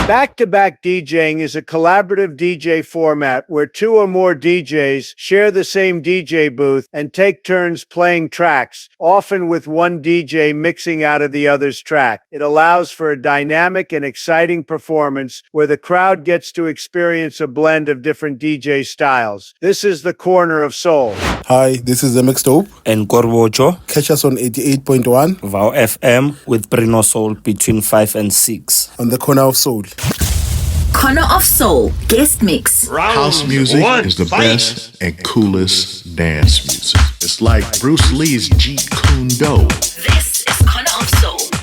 Back-to-back DJing is a collaborative DJ format where two or more DJs share the same DJ booth and take turns playing tracks, often with one DJ mixing out of the other's track. It allows for a dynamic and exciting performance where the crowd gets to experience a blend of different DJ styles. This is the Corner of Soul. Hi, this is MXDope and Korbotjo. Catch us on 88.1 Vow FM with Brino Soul between 5 and 6 on the Corner of Soul. Corner of Soul guest mix. House music is the best and coolest dance music. It's like Bruce Lee's Jeet Kune Do. This is Corner of Soul.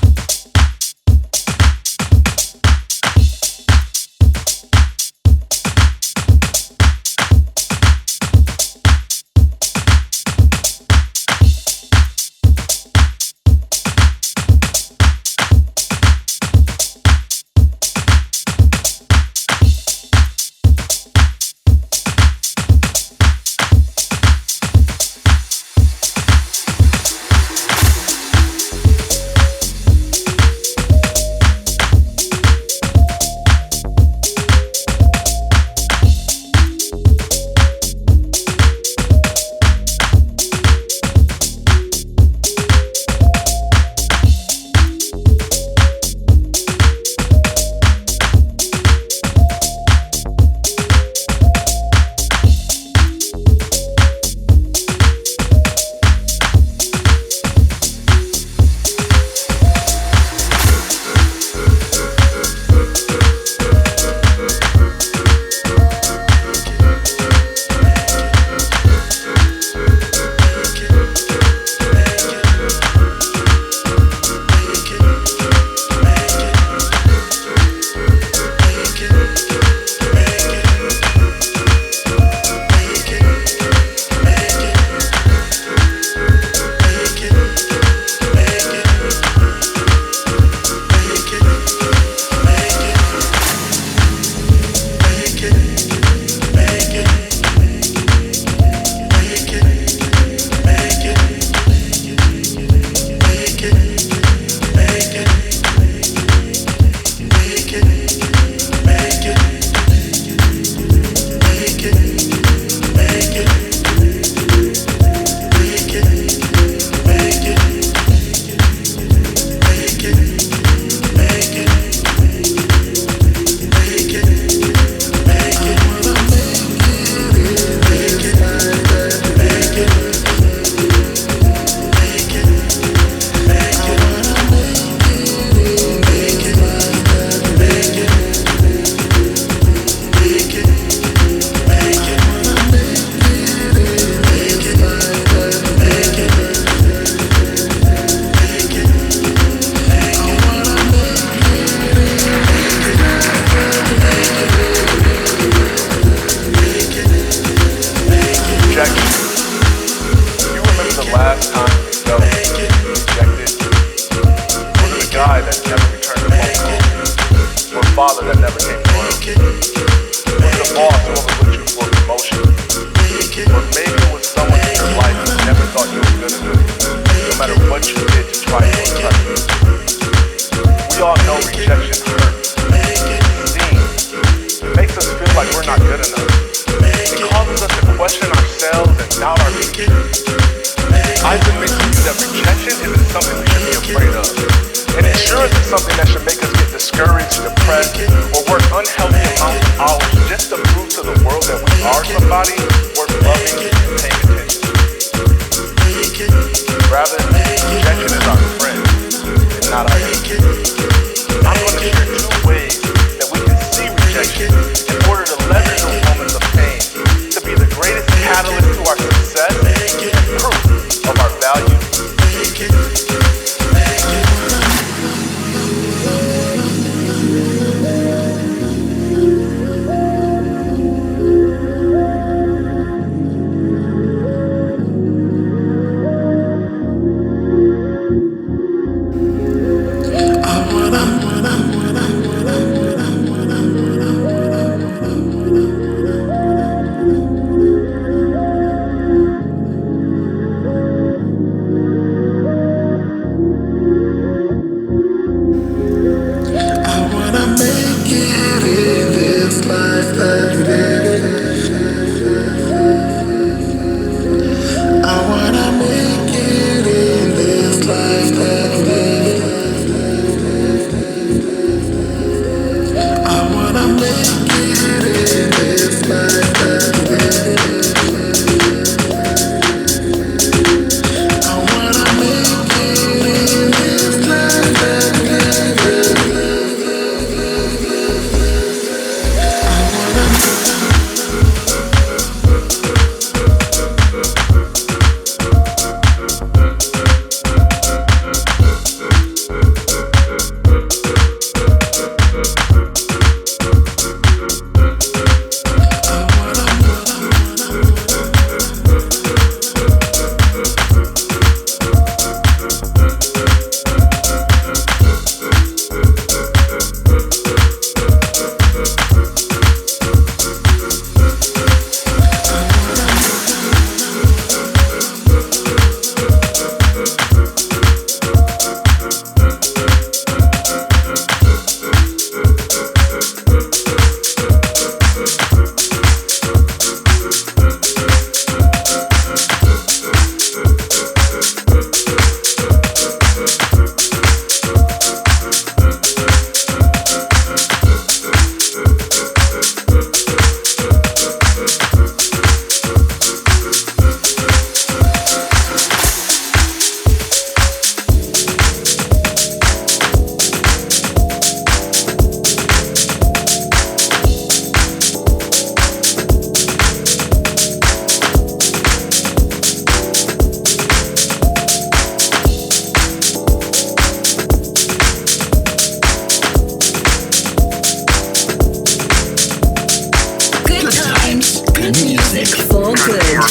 good.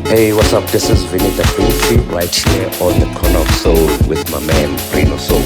Hey, what's up? This is Vinita Quincy right here on the Corner of Soul with my man Reno Soul.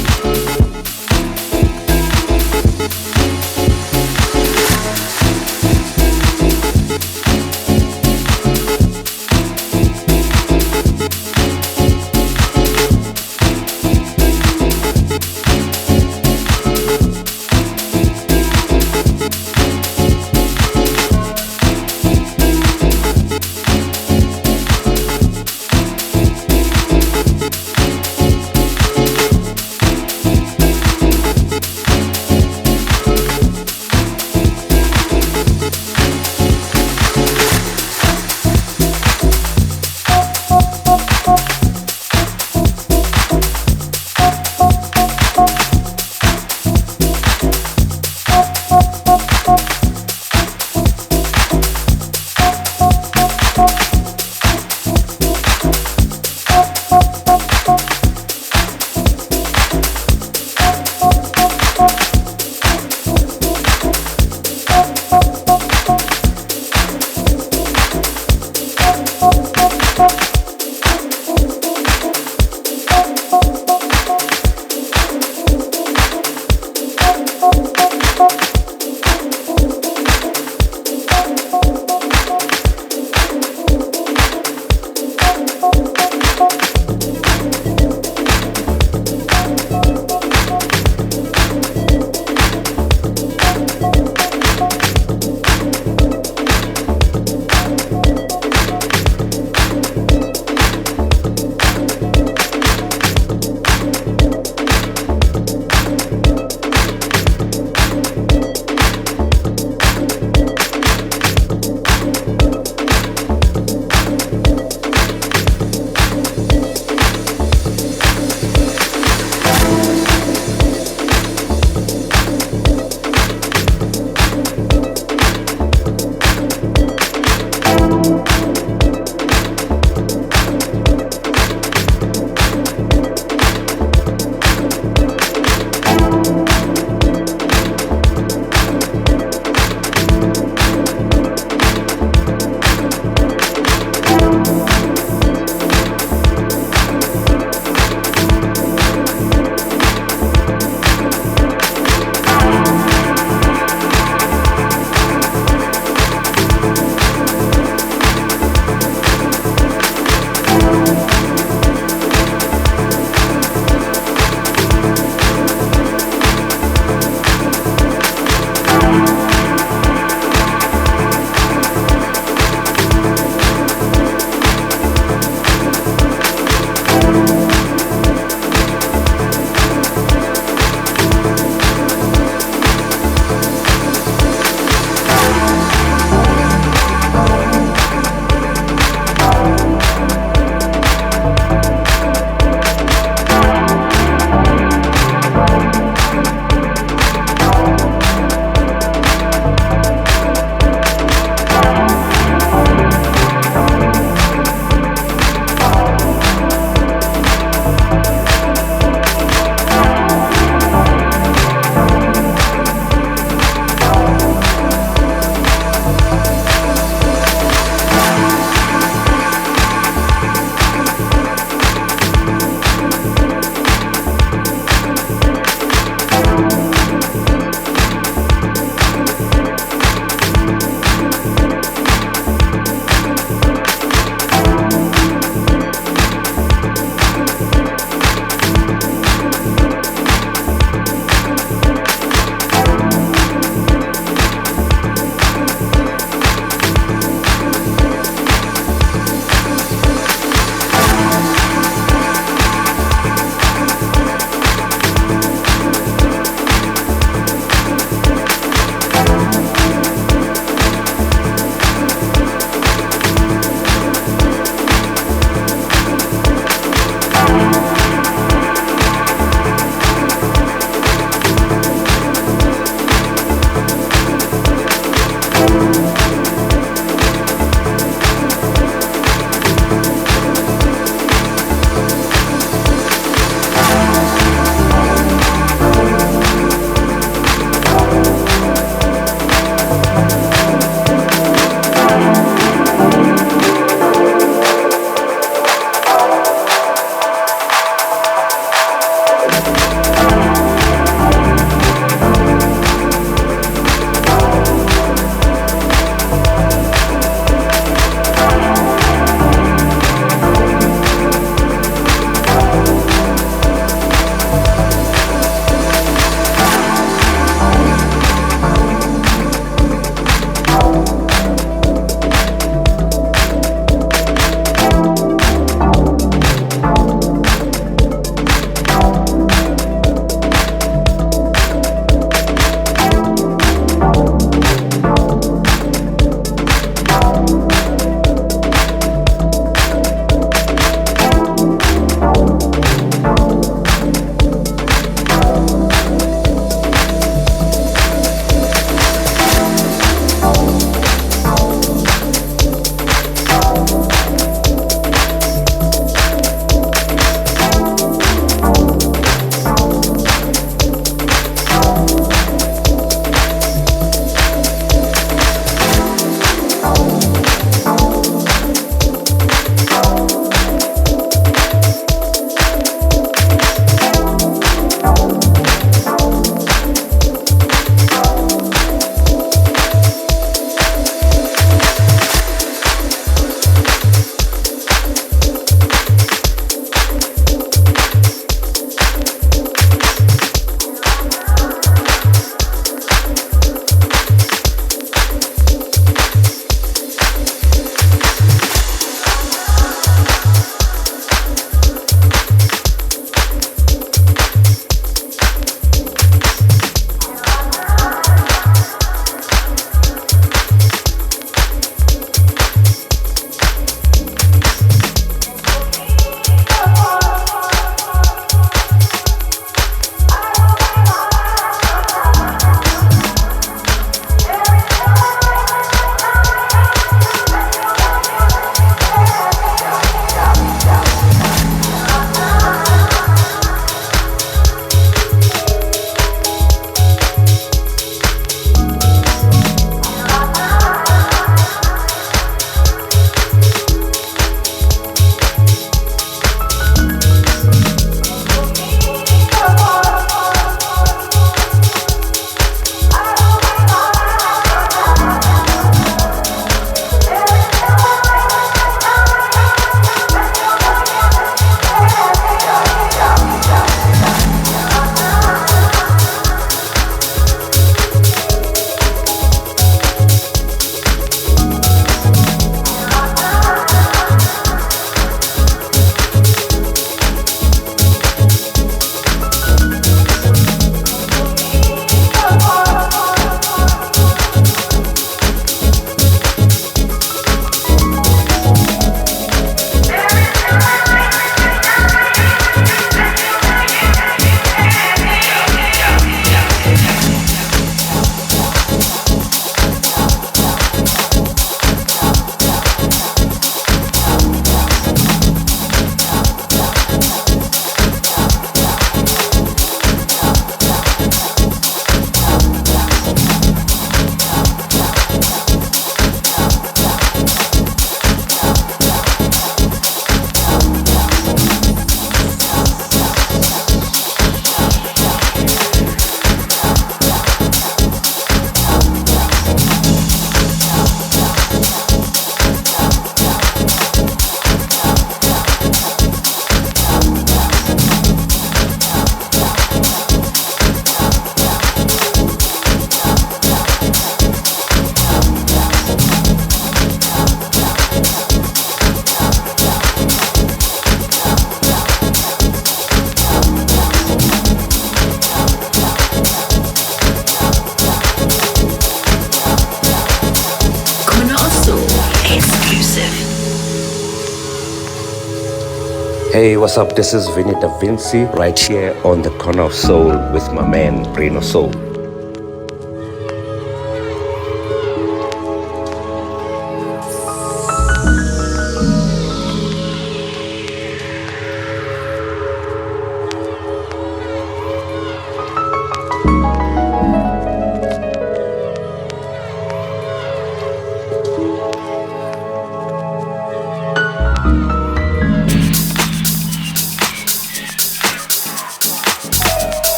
Hey, what's up? This is Vinny Da Vinci right here on the Corner of Soul with my man Reno Soul.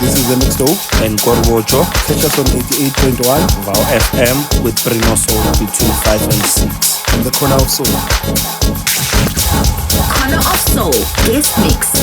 This is MXDope and Korbotjo, Catch us on 88.1 Vow FM with Reno Soul between 5 and 6. on the Corner of Soul. Corner of Soul guest mix.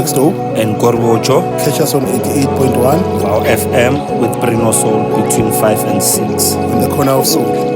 MXDope. and Korbotjo. Catch us on 88.1 Wow FM with Brino Soul between 5 and 6. in the corner of soul.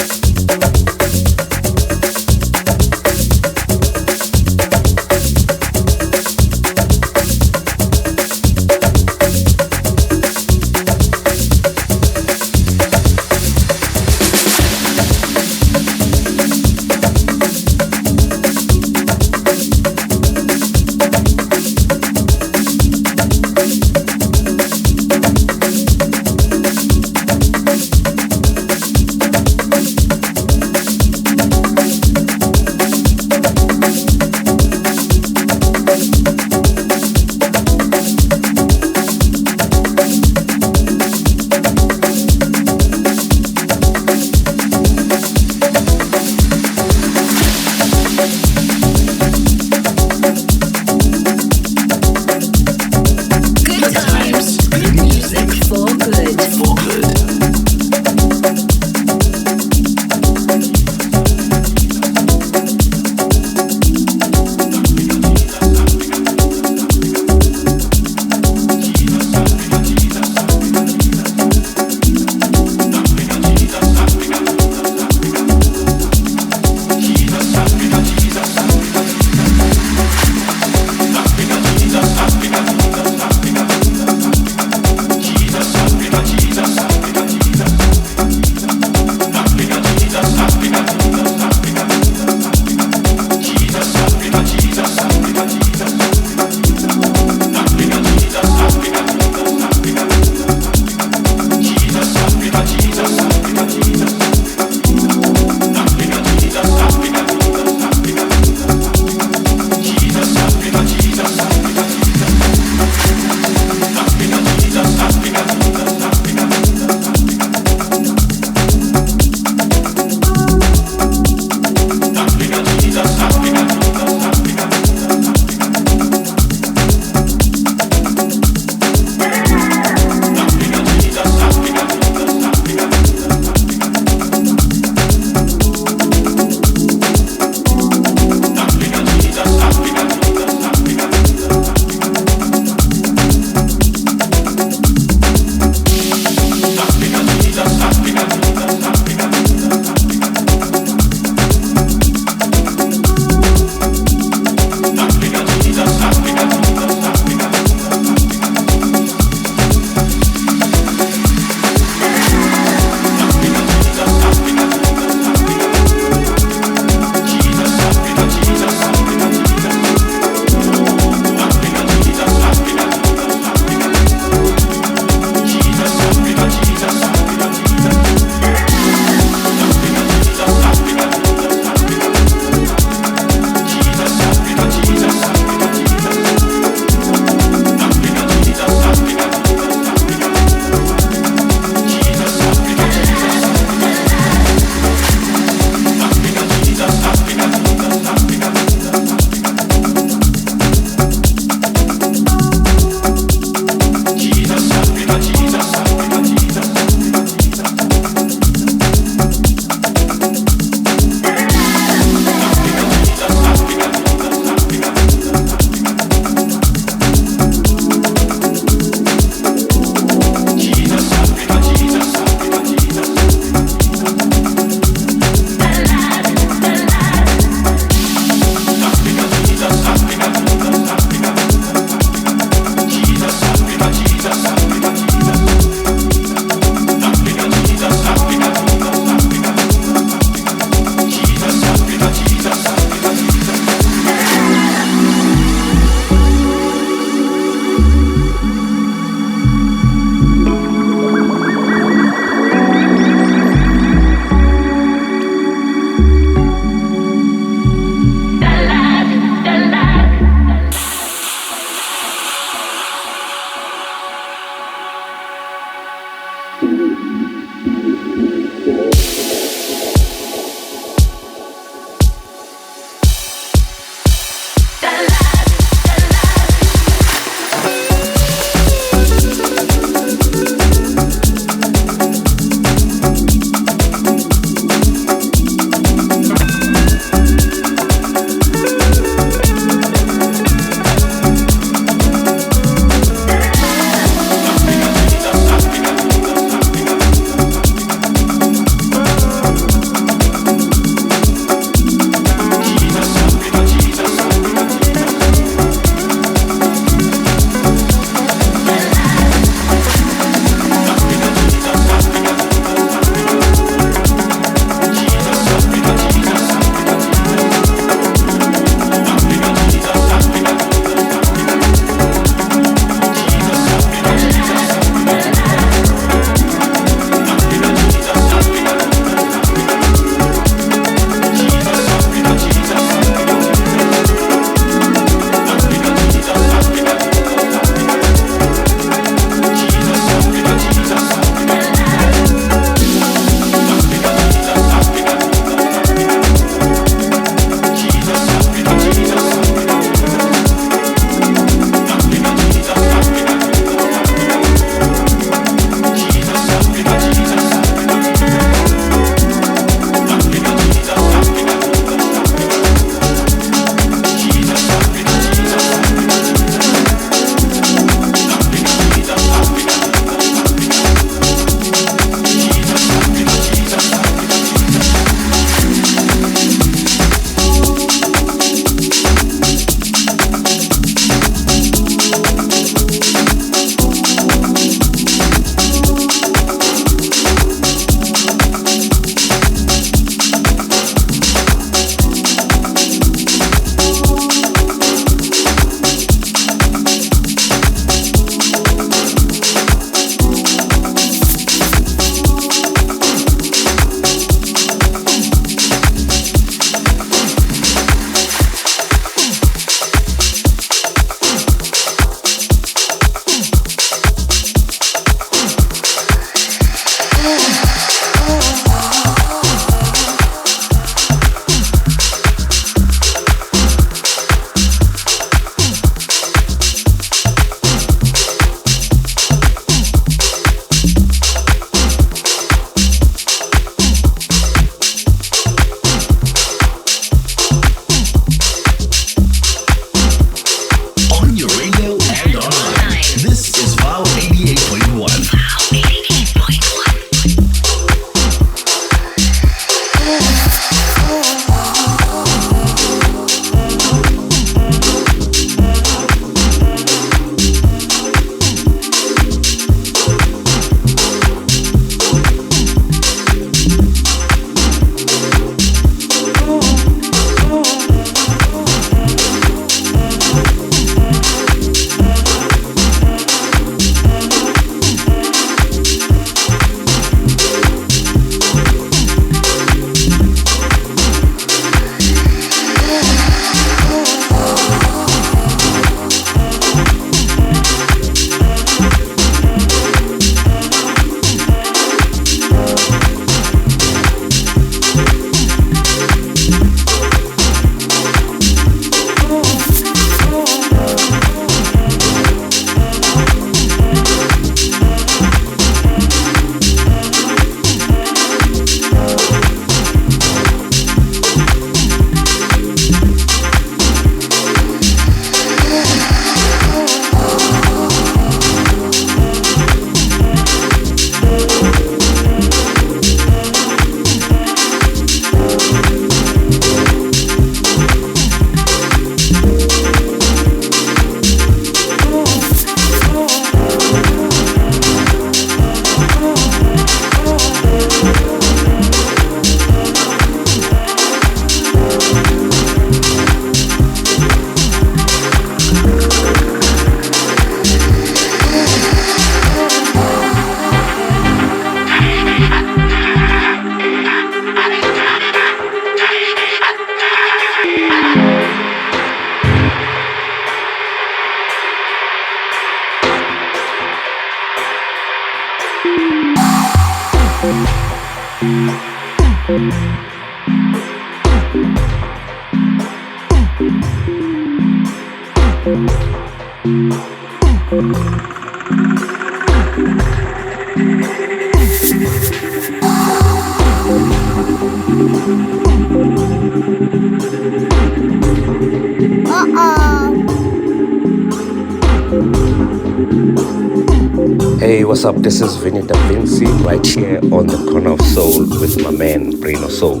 Hey, what's up? This is Vinny Da Vinci right here on the Corner of Soul with my man Brino Soul.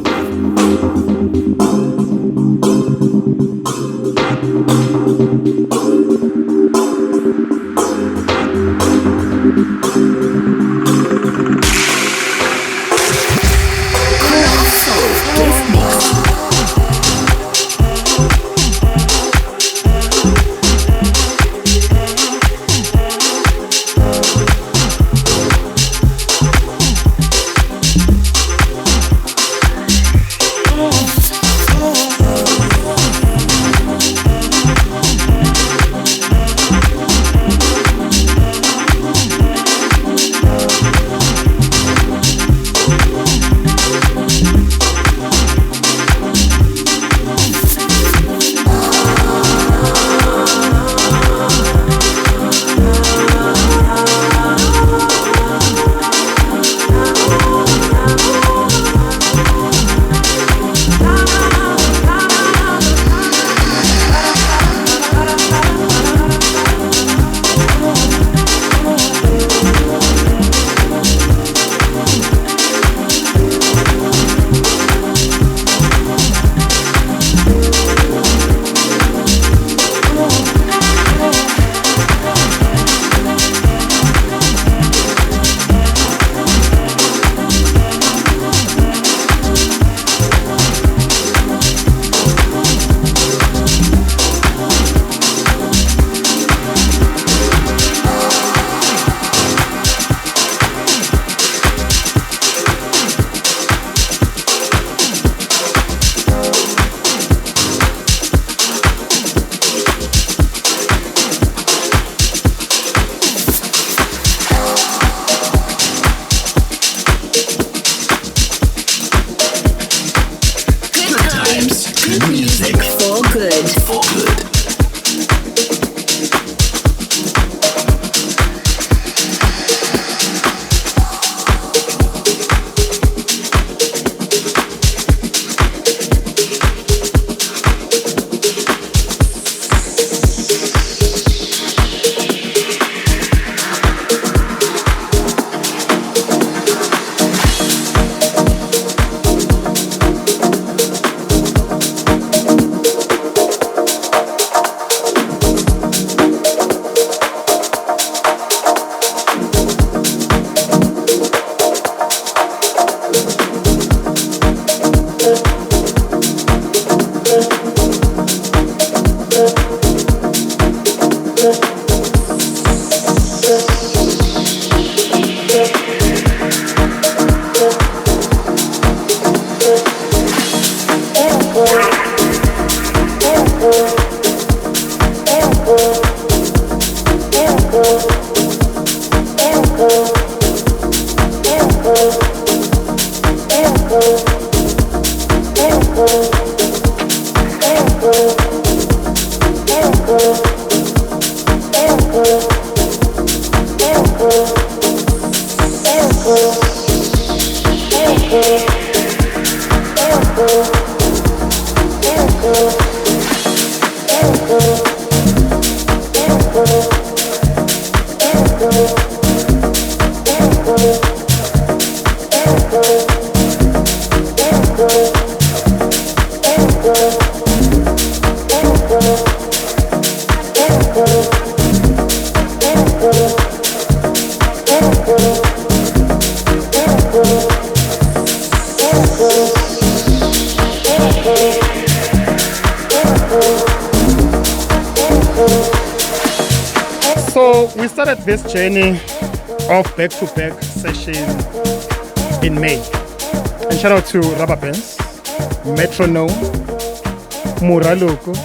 Corner of Soul guest mix. Good music for good. For good. So we started this journey of back-to-back session in May. And shout out to Rubber Bands, Metronome, Muraloko,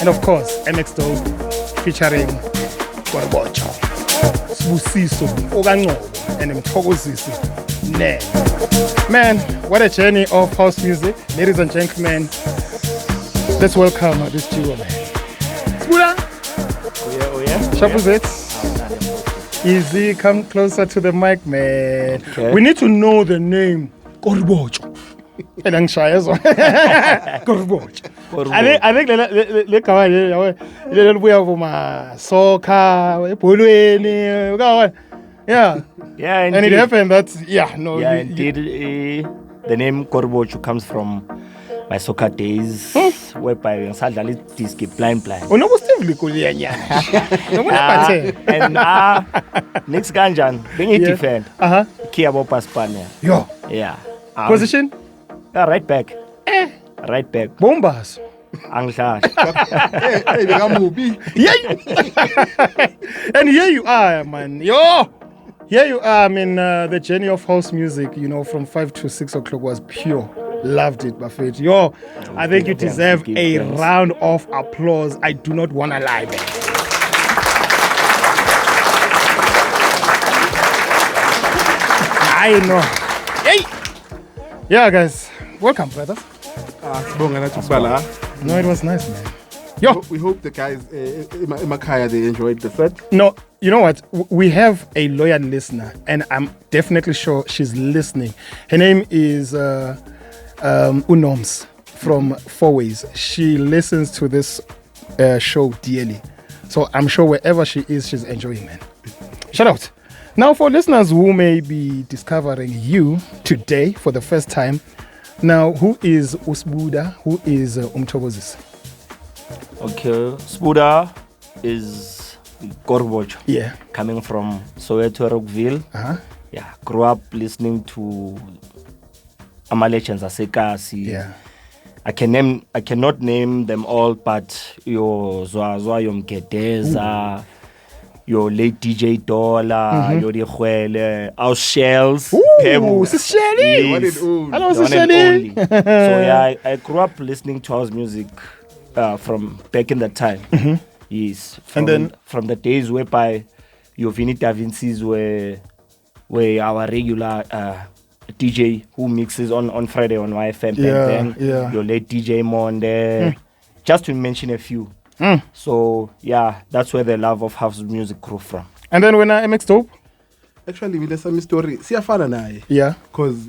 and of course MXDope featuring Korbotjo. Sibusiso Okangcobo and Mthokozisi Nene. Man, what a journey of house music. Ladies and gentlemen, let's welcome this duo, man. Spuda! Oh yeah. Shapuzet. Easy, come closer to the mic, man. Okay. We need to know the name Korbotjo. And I'm shy as well. Korbotjo. I think le kawa le buya vuma soccer, polweni, yeah. Yeah, And it happened that indeed. The name Korbotjo comes from my soccer days, whereby we sadly disc blind. Unokustively kuliya. And next ganjan, being a defend. Kiabo Paspania. Yo. Yeah. Position? Right back. Right back. Bombas. Anglash. And here you are, man. Yo! Here you are. I mean, the journey of house music, from 5 to 6 o'clock was pure. Loved it, Buffett. Yo, I think you deserve a round of applause. I do not want to lie, man. I know. Hey! Yeah, guys. Welcome, brothers. No, it was nice, man. Yo. We hope the guys in Makaya, they enjoyed the set. No, you know what? We have a loyal listener, and I'm definitely sure she's listening. Her name is Unoms from Four Ways. She listens to this show dearly. So I'm sure wherever she is, she's enjoying, man. Shout out. Now, for listeners who may be discovering you today for the first time, now, who is Usbuda? Who is Umthokozisi? Okay, Spuda is Korbotjo. Yeah. Coming from Soweto, Rockville. Yeah, grew up listening to Legends Asekasi. Yeah. I cannot name them all, but your Zwa Yom Kedeza, your late DJ Dollar, your Dihuele, our Shells. Ooh, Sis Shelly. Yes. Hello, The Sis one and Shelly. only. So yeah, I grew up listening to house music from back in the time. Yes. From the days whereby your Vinny Da Vinci's were our regular DJ who mixes on Friday on YFM. Yeah. Your late DJ Monde. Just to mention a few. So yeah, that's where the love of house music grew from. And then when MXDope? Actually, we some story. Siyafana naye. Yeah. Because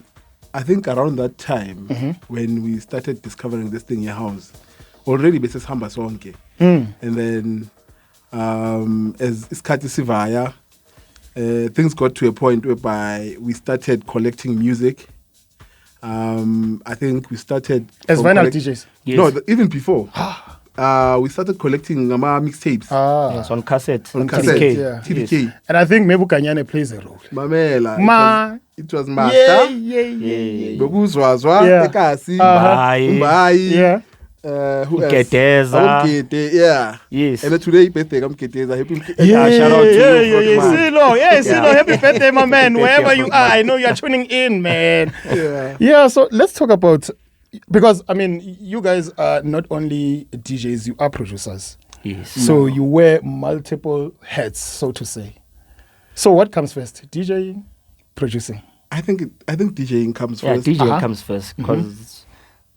I think around that time, when we started discovering this thing in your house, already basis hamba sonke. And then as iskati sivaya, things got to a point whereby we started collecting music. I think we started as vinyl DJs. Yes. No, even before. We started collecting mixtapes. Yes, on cassette. On TDK. cassette, Yeah. TDK. Yes. And I think Mebu Kanyane plays a role. Mamela. It was Master. Yeah. Bekuzwazwa, Yeah. Ekasi, Bye. Umbai. Yeah. Who else? Keteza. Umkete, yeah. Yes. And today, birthday, Umketeza. Shout out to you, Frogman. Silo, happy birthday, my man. Wherever you are, I know you're tuning in, man. Yeah. So let's talk about, because, I mean, you guys are not only DJs, you are producers. Yes. So you wear multiple hats, so to say. So what comes first? DJing, producing? I think DJing comes Yeah, first. DJ comes first because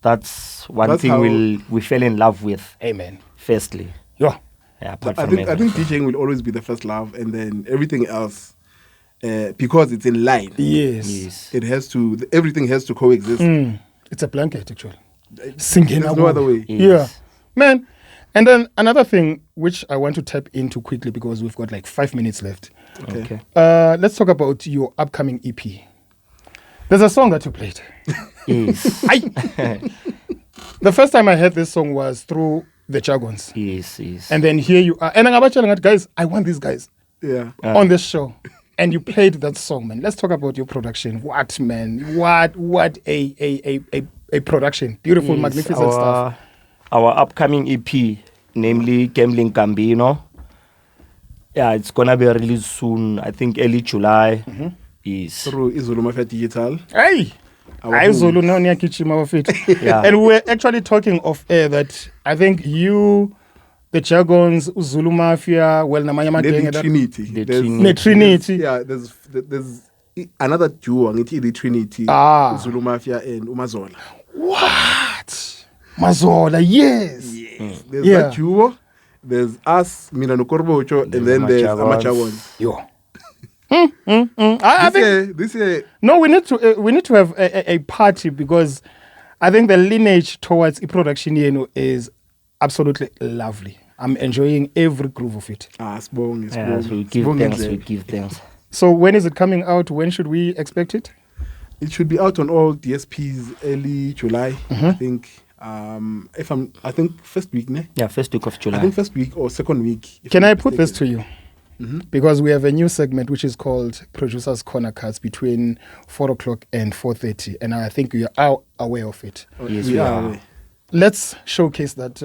that's one thing how- we fell in love with. Amen. Firstly, Yeah. yeah. Apart I from think everything. DJing will always be the first love, and then everything else, because it's in line. Yes. Yes. It has to. Everything has to coexist. It's a blanket, actually. Singing There's no other way. Yes. Yeah. Man. And then another thing which I want to tap into quickly because we've got like 5 minutes left. Okay. Let's talk about your upcoming EP. There's a song that you played. Yes. The first time I heard this song was through the Jargons. Yes. Yes. And then here you are. And I'm telling you, guys, I want these guys Yeah. on this show. And you played that song, man. Let's talk about your production. What, man? What a production. Beautiful, Yes, magnificent stuff. Our upcoming EP, namely Gambling Gambino. Yeah, it's gonna be released soon. I think early July. Yes. Through Izulu Mafia Digital. Hey! Our Zulu now near Kichima of it. Yeah. And we're actually talking off air that I think you, the Jargons, Zulu Mafia, well, namanye The amagenge that- Trinity. The There's- Trinity. Trinity. Yeah, there's another duo, ngithi the Trinity. Ah. Zulu Mafia and Umazola. What? Mazola, yes. There's Yeah. that duo. There's us, Mina no Korbotjo, and then there's Amachagons. Amachagons. Yo. I think This year, no, we need to have a party because I think the lineage towards production is absolutely lovely. I'm enjoying every groove of it. Sibonge, Yeah, so we Sibonge. give Sibonge thanks. Ndlebe. We give thanks. So when is it coming out? When should we expect it? It should be out on all DSPs early July. Mm-hmm. I think. I think first week, ne? Yeah, first week of I July. think first week or second week. if Can I'm I put this to mistaken. you? Because we have a new segment which is called Producers Corner Cuts between 4 o'clock and 4:30, and I think you are aware of it. Yes, we we are. are. aware. Let's showcase that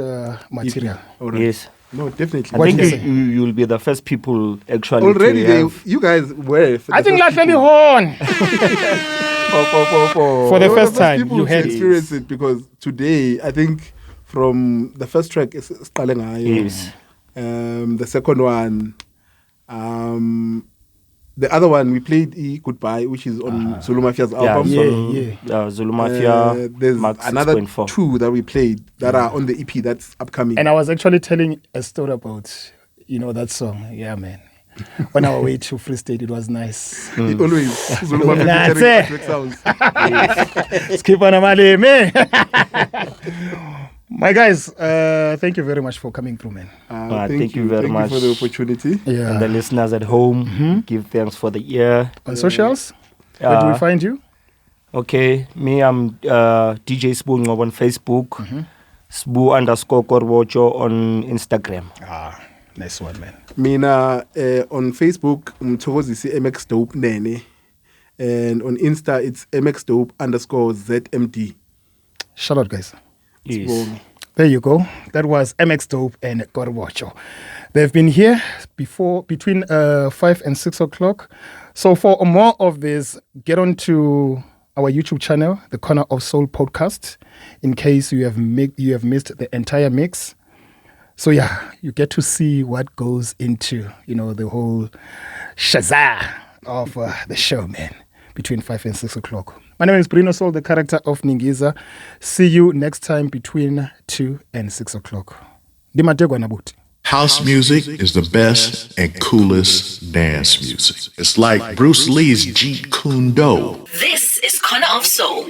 material. All right. Yes. No, definitely. I What think do you you, say? you'll be the first people actually Already, to have you guys were. I think like Lahlani Horn for for the first time people you to had experience it because today I think from the first track is Siqale Ngayo. Yes. The second one, the other one we played Goodbye, which is on Zulu Mafia's Yeah, album. Zulu Mafia. There's Mark another 6.4. two that we played that are on the EP that's upcoming. And I was actually telling a story about, that song. Yeah, man. On our way to Free State, it was nice. It always Zulu Mafia That's featuring it. Atwick Sounds. Skip on a mali, man. My guys, thank you very much for coming through, man. Thank you very much. Thank you for the opportunity. Yeah. And the listeners at home, give thanks for the year. On socials, where do we find you? Okay, me, I'm DJ Sbu Ngob on Facebook, Sbu_Korbotjo on Instagram. Nice one, man. Mina on Facebook, Mthokozisi MXDope Nene. And on Insta, it's MXDope_ZMD. Shout out, guys. Yes. There you go. That was MXDope and Korbotjo. They've been here before between 5 and 6 o'clock. So for more of this, get on to our YouTube channel, the Corner of Soul podcast, in case you have missed the entire mix. So yeah, you get to see what goes into the whole shazah of the show, man. Between 5 and 6 o'clock. My name is Bruno Soul, the character of Ningiza. See you next time between 2 and 6 o'clock. Dimategwa Nabuti. House music is the best and coolest dance music. It's like Bruce Lee's Jeet Kune Do. This is Corner of Soul.